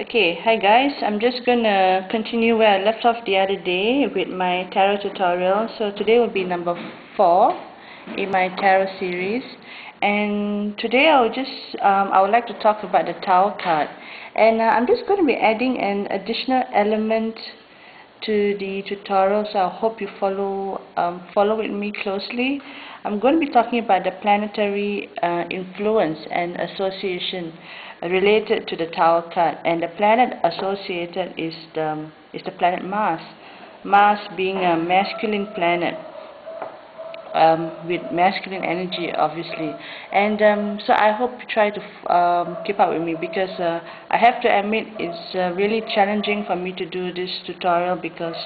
Okay, hi guys. I'm just gonna continue where I left off the other day with my tarot tutorial. So today will be number 4 in my tarot series. And today I would like to talk about the Tower card. And I'm just going to be adding an additional element to the tutorial, so I hope you follow with me closely. I'm going to be talking about the planetary influence and association related to the Tower card, and the planet associated is the planet Mars. Mars being a masculine planet, with masculine energy, obviously. And so I hope you try to keep up with me, because I have to admit it's really challenging for me to do this tutorial, because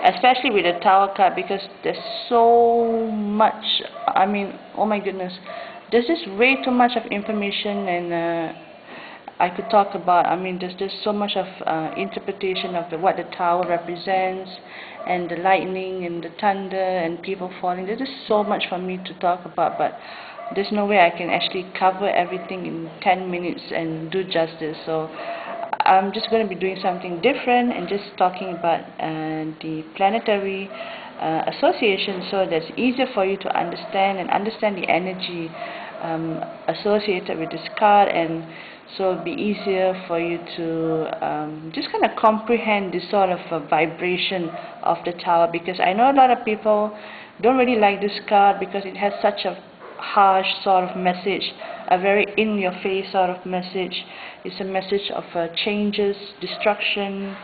especially with the Tower card, because there's so much. I mean, oh my goodness, there's just way too much of information, and I could talk about. I mean, there's just so much of interpretation of what the tower represents, and the lightning and the thunder and people falling. There's just so much for me to talk about, but there's no way I can actually cover everything in 10 minutes and do justice. So I'm just going to be doing something different and just talking about the planetary association, so that's easier for you to understand and understand the energy associated with this card, and so it'll be easier for you to just kind of comprehend this sort of vibration of the Tower, because I know a lot of people don't really like this card because it has such a harsh sort of message, a very in-your-face sort of message. It's a message of changes, destruction,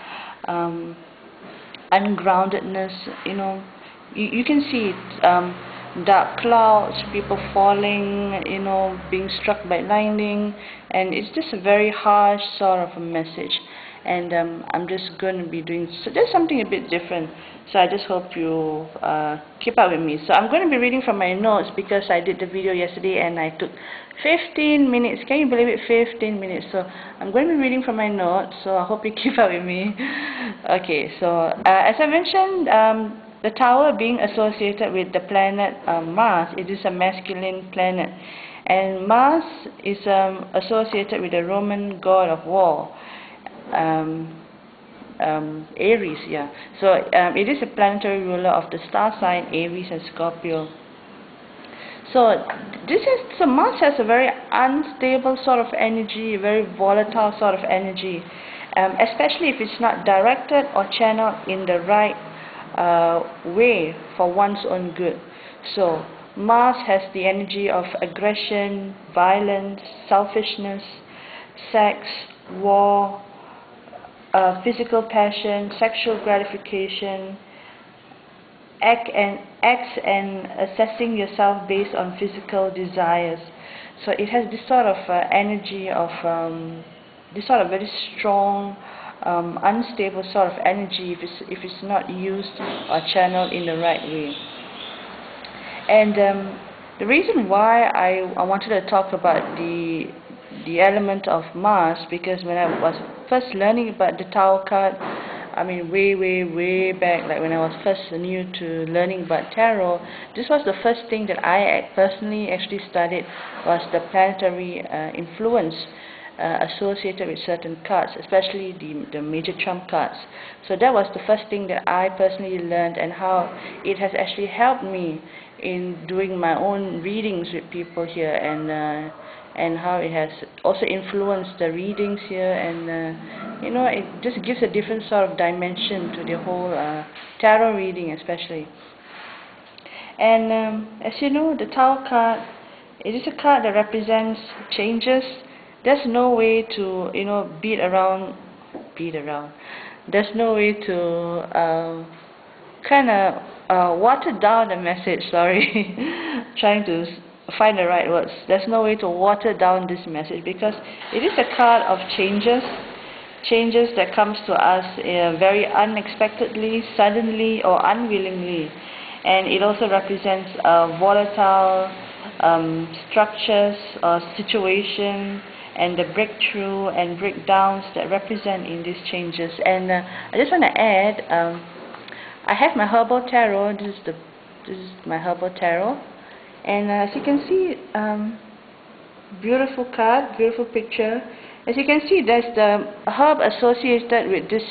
ungroundedness. You can see it. Dark clouds, people falling, being struck by lightning, and it's just a very harsh sort of a message. And I'm just going to be doing just something a bit different. So I just hope you keep up with me. So I'm going to be reading from my notes, because I did the video yesterday and I took 15 minutes. Can you believe it? 15 minutes. So I'm going to be reading from my notes, so I hope you keep up with me. Okay, so as I mentioned, the Tower being associated with the planet Mars, it is a masculine planet. And Mars is associated with the Roman god of war, Aries, yeah. So it is a planetary ruler of the star sign Aries and Scorpio. So Mars has a very unstable sort of energy, very volatile sort of energy, especially if it's not directed or channeled in the right way for one's own good. So Mars has the energy of aggression, violence, selfishness, sex, war, physical passion, sexual gratification, acts and assessing yourself based on physical desires. So it has this sort of energy of this sort of very strong, unstable sort of energy if it's not used or channeled in the right way. And the reason why I wanted to talk about the element of Mars, because when I was first learning about the Tower card, I mean way back, like when I was first new to learning about tarot, this was the first thing that I personally actually studied, was the planetary influence associated with certain cards, especially the major trump cards. So that was the first thing that I personally learned, and how it has actually helped me in doing my own readings with people here, and how it has also influenced the readings here, and it just gives a different sort of dimension to the whole tarot reading, especially. And as you know, the Tower card, it is a card that represents changes. There's no way to beat around. There's no way to kind of water down the message. Sorry, trying to find the right words. There's no way to water down this message, because it is a card of changes that comes to us very unexpectedly, suddenly, or unwillingly. And it also represents volatile structures or situation, and the breakthrough and breakdowns that represent in these changes. And I just want to add, I have my herbal tarot. This is my herbal tarot, and as you can see, beautiful card, beautiful picture, As you can see, there's the herb associated with this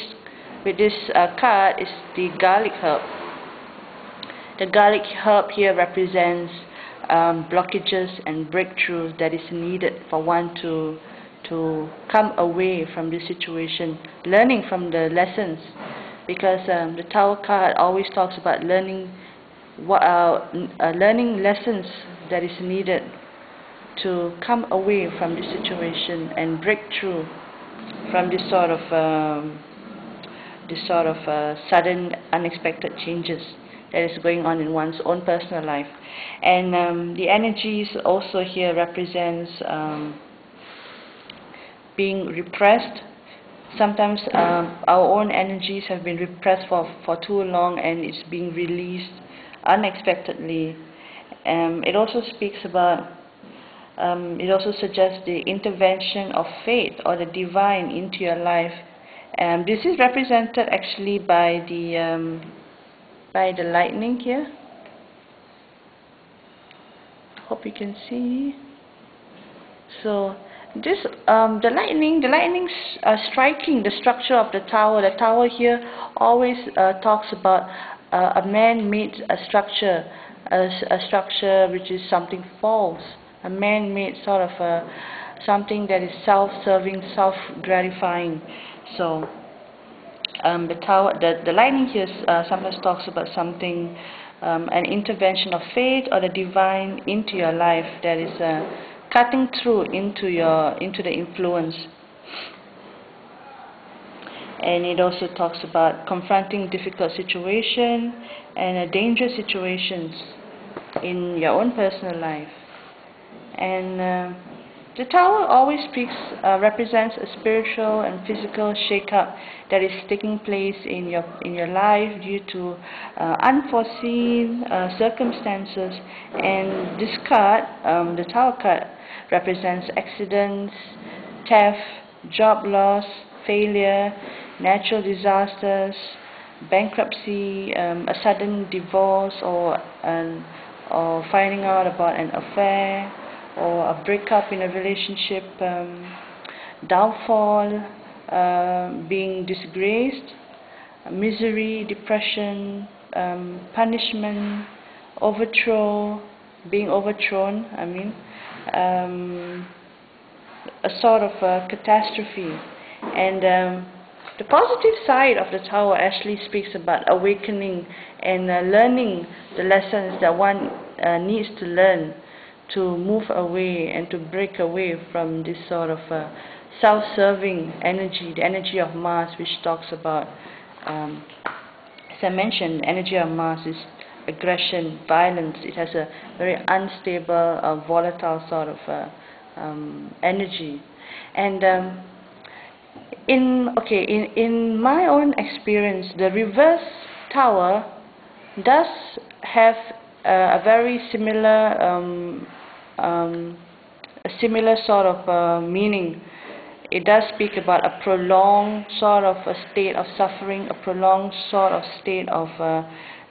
card is the garlic herb. The garlic herb here represents blockages and breakthroughs that is needed for one to come away from this situation, learning from the lessons, because the Tower card always talks about learning lessons that is needed to come away from this situation and break through from this sort of sudden, unexpected changes that is going on in one's own personal life. And the energies also here represents being repressed. Sometimes our own energies have been repressed for too long, and it's being released unexpectedly. It also speaks about it also suggests the intervention of fate or the divine into your life. This is represented actually by the lightning here. Hope you can see. So this the lightning striking the structure of the tower. The tower here always talks about a man-made structure, a structure which is something false, a man-made sort of something that is self-serving, self-gratifying. So the tower, the lightning here sometimes talks about something, an intervention of fate or the divine into your life that is cutting through into the influence. And it also talks about confronting difficult situations and dangerous situations in your own personal life. And the tower always represents a spiritual and physical shake-up that is taking place in your life due to unforeseen circumstances. And this card, the Tower card, represents accidents, theft, job loss, failure, natural disasters, bankruptcy, a sudden divorce, or finding out about an affair, or a breakup in a relationship, downfall, being disgraced, misery, depression, punishment, overthrow, being overthrown, a sort of a catastrophe. And the positive side of the Tower actually speaks about awakening and learning the lessons that one needs to learn to move away and to break away from this sort of self-serving energy, the energy of Mars, which talks about, as I mentioned, the energy of Mars is aggression, violence. It has a very unstable, volatile sort of energy. And in my own experience, the reverse Tower does have a very similar sort of meaning. It does speak about a prolonged sort of a state of suffering, a prolonged sort of state of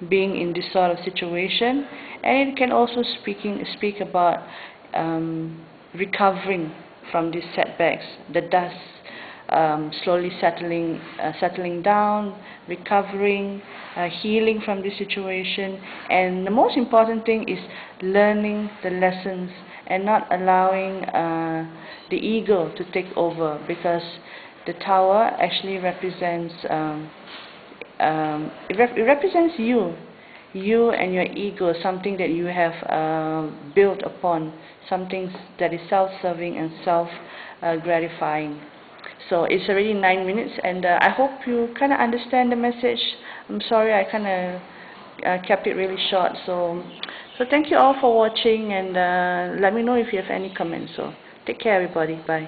being in this sort of situation, and it can also speak about recovering from these setbacks, the dust slowly settling down, recovering, healing from this situation. And the most important thing is learning the lessons and not allowing the ego to take over, because the Tower actually represents it represents you and your ego, something that you have built upon, something that is self-serving and self-gratifying. So it's already 9 minutes, and I hope you kind of understand the message. I'm sorry I kind of kept it really short. So thank you all for watching, and let me know if you have any comments. So take care, everybody. Bye.